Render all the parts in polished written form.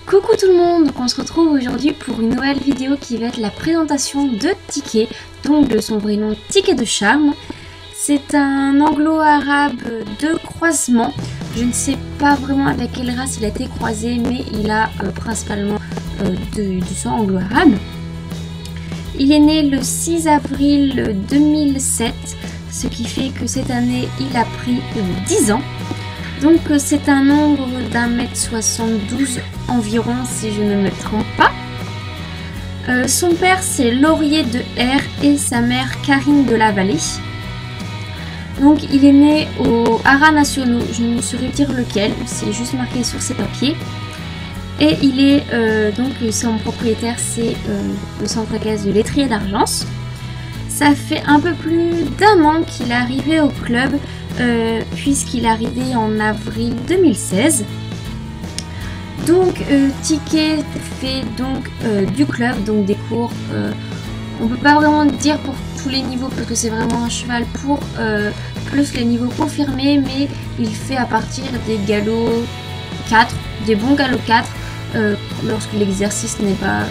Coucou tout le monde, donc on se retrouve aujourd'hui pour une nouvelle vidéo qui va être la présentation de Ticket, donc de son vrai nom Ticket de Charme. C'est un anglo-arabe de croisement, je ne sais pas vraiment avec quelle race il a été croisé, mais il a principalement du sang anglo-arabe. Il est né le 6 avril 2007, ce qui fait que cette année il a pris 10 ans. Donc c'est un nombre d'1m72 environ si je ne me trompe pas. Son père c'est Laurier de R et sa mère Karine de la Vallée. Donc il est né aux Haras nationaux, je ne saurais dire lequel, c'est juste marqué sur ses papiers. Et il est donc son propriétaire c'est le centre équestre de l'Étrier d'Argence. Ça fait un peu plus d'1 an qu'il est arrivé au club. Puisqu'il est arrivé en avril 2016. Donc Ticket fait donc du club, donc des cours. On peut pas vraiment dire pour tous les niveaux parce que c'est vraiment un cheval pour plus les niveaux confirmés, mais il fait à partir des galops 4, des bons galops 4 lorsque l'exercice n'est pas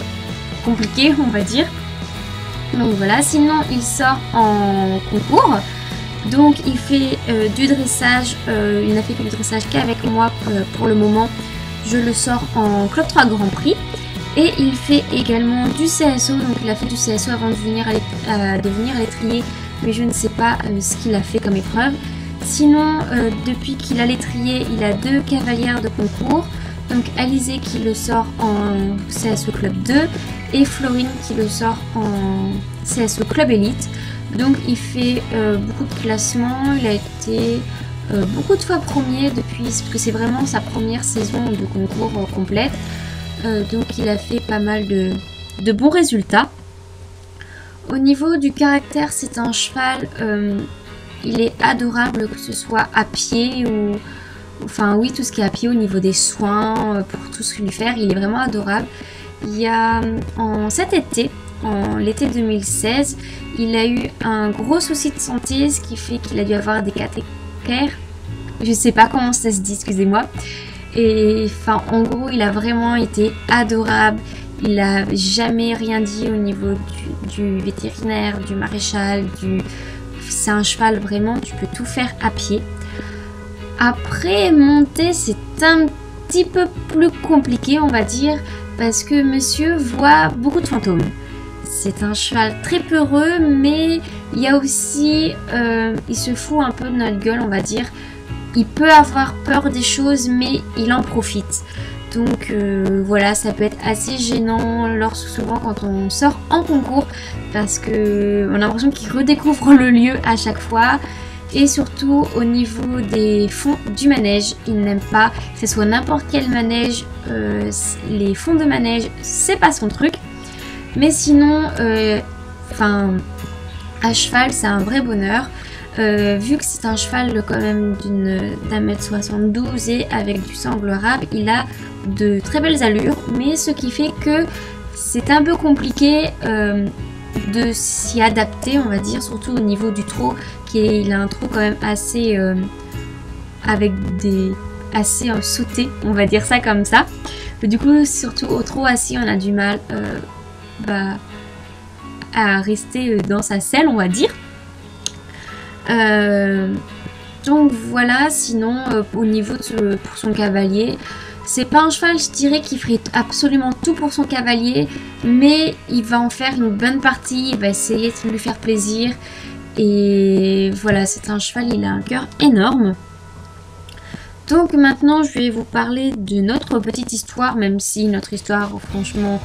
compliqué, on va dire. Donc voilà, sinon il sort en concours. Donc il fait du dressage, il n'a fait que du dressage qu'avec moi pour le moment. Je le sors en Club 3 Grand Prix. Et il fait également du CSO, donc il a fait du CSO avant de devenir à l'étrier, mais je ne sais pas ce qu'il a fait comme épreuve. Sinon, depuis qu'il a l'étrier, il a 2 cavalières de concours. Donc Alizé qui le sort en CSO Club 2 et Florine qui le sort en CSO Club Elite. Donc il fait beaucoup de classements, il a été beaucoup de fois premier depuis, parce que c'est vraiment sa première saison de concours complète. Donc il a fait pas mal de bons résultats. Au niveau du caractère, c'est un cheval, il est adorable que ce soit à pied ou... Enfin oui, tout ce qui est à pied au niveau des soins, pour tout ce qu'il lui faire, il est vraiment adorable. Il y a cet été, en l'été 2016, il a eu un gros souci de santé, ce qui fait qu'il a dû avoir des cathéters. Je sais pas comment ça se dit, excusez-moi. Et enfin, en gros, il a vraiment été adorable. Il a jamais rien dit au niveau du vétérinaire, du maréchal, C'est un cheval vraiment, tu peux tout faire à pied. Après, monter, c'est un petit peu plus compliqué, on va dire, parce que monsieur voit beaucoup de fantômes. C'est un cheval très peureux, mais il y a aussi... il se fout un peu de notre gueule, on va dire. Il peut avoir peur des choses, mais il en profite. Donc voilà, ça peut être assez gênant souvent quand on sort en concours, parce qu'on a l'impression qu'il redécouvre le lieu à chaque fois. Et surtout au niveau des fonds du manège, il n'aime pas que ce soit n'importe quel manège. Les fonds de manège, c'est pas son truc. Mais sinon, à cheval, c'est un vrai bonheur. Vu que c'est un cheval quand même d'1m72 et avec du sang anglo-arabe, il a de très belles allures. Mais ce qui fait que c'est un peu compliqué de s'y adapter, on va dire, surtout au niveau du trot, il a un trot quand même assez sauté, on va dire ça comme ça. Du coup, surtout au trot assis, on a du mal à rester dans sa selle, on va dire. Donc voilà, sinon au niveau pour son cavalier, c'est pas un cheval, je dirais, qui ferait absolument tout pour son cavalier, mais il va en faire une bonne partie, il va essayer de lui faire plaisir. Et voilà, c'est un cheval, il a un cœur énorme. Donc maintenant, je vais vous parler de notre petite histoire, même si notre histoire, franchement,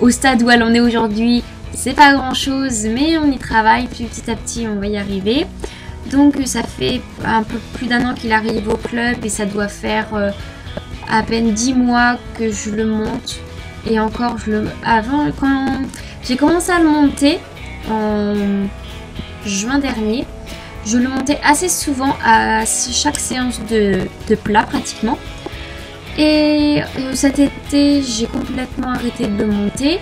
au stade où elle en est aujourd'hui, c'est pas grand chose, mais on y travaille petit à petit, on va y arriver. Donc ça fait un peu plus d'1 an qu'il arrive au club et ça doit faire à peine 10 mois que je le monte. Et encore, avant, quand j'ai commencé à le monter en juin dernier, je le montais assez souvent à chaque séance de plat pratiquement. Et cet été, j'ai complètement arrêté de le monter.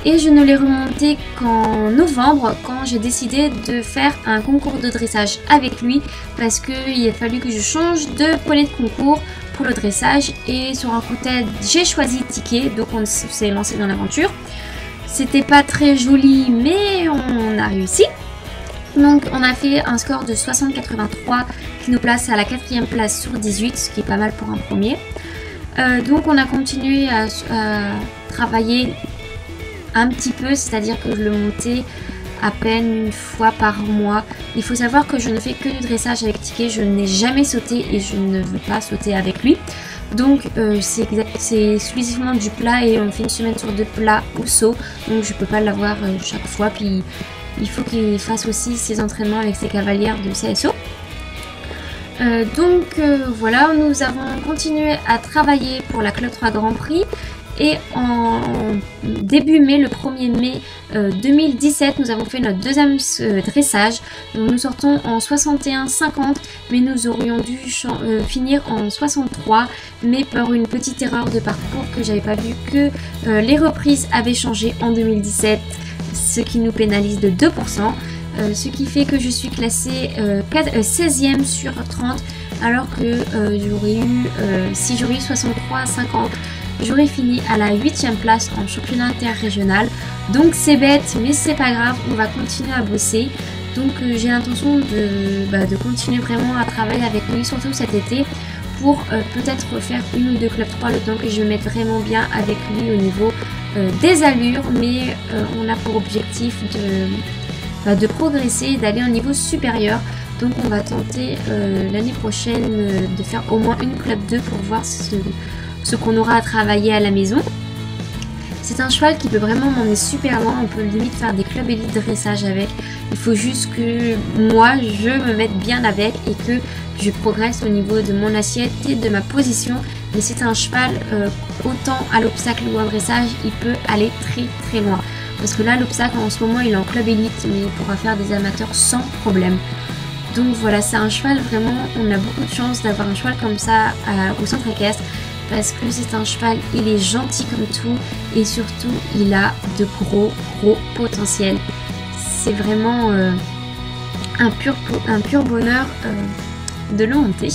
Et je ne l'ai remonté qu'en novembre, quand j'ai décidé de faire un concours de dressage avec lui, parce qu'il a fallu que je change de poney de concours pour le dressage. Et sur un coup de tête, j'ai choisi Ticket, donc on s'est lancé dans l'aventure. C'était pas très joli, mais on a réussi. Donc on a fait un score de 60,83 qui nous place à la 4e place sur 18, ce qui est pas mal pour un premier. Donc on a continué à travailler un petit peu, c'est-à-dire que je le montais à peine une fois par mois. Il faut savoir que je ne fais que du dressage avec Ticket, je n'ai jamais sauté et je ne veux pas sauter avec lui. Donc c'est exclusivement du plat et on fait une semaine sur 2 plats ou saut, donc je peux pas l'avoir chaque fois. Puis il faut qu'il fasse aussi ses entraînements avec ses cavalières de CSO. Voilà, nous avons continué à travailler pour la Club 3 Grand Prix et en début mai, le 1er mai 2017, nous avons fait notre deuxième dressage. Donc, nous sortons en 61,50 mais nous aurions dû finir en 63, mais par une petite erreur de parcours que j'avais pas vu que les reprises avaient changé en 2017, ce qui nous pénalise de 2%. Ce qui fait que je suis classée 16e sur 30, alors que si j'aurais eu 63,50, j'aurais fini à la 8e place en championnat interrégional. Donc c'est bête, mais c'est pas grave, on va continuer à bosser. Donc j'ai l'intention de continuer vraiment à travailler avec lui, surtout cet été, pour peut-être faire une ou deux clubs 3 le temps que je me mette vraiment bien avec lui au niveau des allures. Mais on a pour objectif de progresser, d'aller au niveau supérieur. Donc on va tenter l'année prochaine de faire au moins une club 2 pour voir ce qu'on aura à travailler à la maison. C'est un cheval qui peut vraiment m'emmener super loin, on peut limite faire des clubs élite dressage avec. Il faut juste que moi je me mette bien avec et que je progresse au niveau de mon assiette et de ma position. Mais c'est un cheval, autant à l'obstacle ou en dressage, il peut aller très très loin. Parce que là, l'obstacle en ce moment, il est en club élite, mais il pourra faire des amateurs sans problème. Donc voilà, c'est un cheval vraiment, on a beaucoup de chance d'avoir un cheval comme ça au centre équestre. Parce que c'est un cheval, il est gentil comme tout et surtout, il a de gros potentiel. C'est vraiment un pur bonheur de le monter.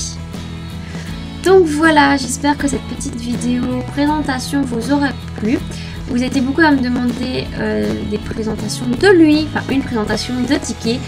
Donc voilà, j'espère que cette petite vidéo présentation vous aura plu. Vous étiez beaucoup à me demander des présentations de lui, enfin une présentation de Ticket.